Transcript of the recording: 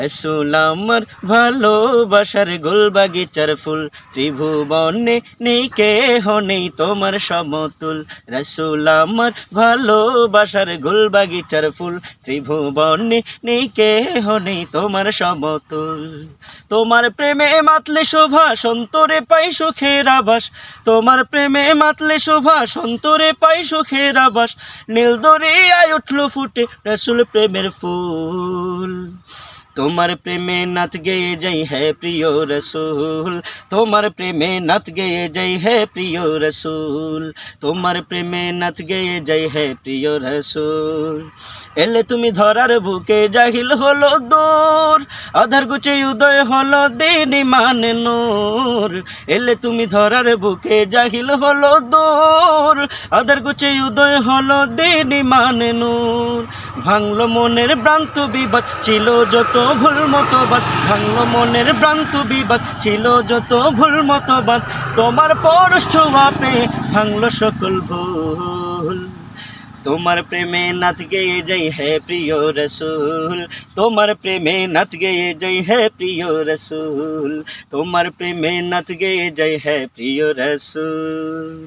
রসুল আমার ভালোবাসার গোল বাগিচার ফুল, ত্রিভুবনে নেই কেহ নেই তোমার সমতুল। রসুল আমার ভালোবাসার গোল বাগিচার ফুল, ত্রিভুবনে নেই কেহ নেই তোমার সমতুল। তোমার প্রেমে মাতলে শোভা সন্তরে পাই সুখের আবাস, তোমার প্রেমে মাতলে শোভা সন্তরে পাই সুখের আবাস। নীল দরিয়ায় উঠলো ফুটে রসুল প্রেমের ফুল, তোমার প্রেমে নাচ গেয়ে যাই হে প্রিয় রসুল, তোমার প্রেমে নাচ গেয়ে যাই হে প্রিয় রসুল, তোমার প্রেমে নাচ গেয়ে যাই হে প্রিয় রসুল। এলে তুমি ধরার বুকে জাহিল হলো দূর, আধার গুচে উদয় হলো দিন ইমান নূর। এলে তুমি ধরার বুকে জাহিল হলো দূর, আধার গুচে উদয় হলো দিন ইমান নূর। ভাঙলো মনের ভ্রান্ত বিবাদ ছিল যত ভুল মতবাদ, ভাঙলো মনের ভ্রান্ত বিবাদ ছিল যত ভুল মতবাদ। তোমার পরশ ছোঁয়া পেয়ে ভাঙলো সকল ভুল, তোমার প্রেমে নাচ গেয়ে যাই হে প্রিয় রসুল, তোমার প্রেমে নাচ গেয়ে যাই হে প্রিয় রসুল, তোমার প্রেমে নাচ গেয়ে যাই হে প্রিয় রসুল।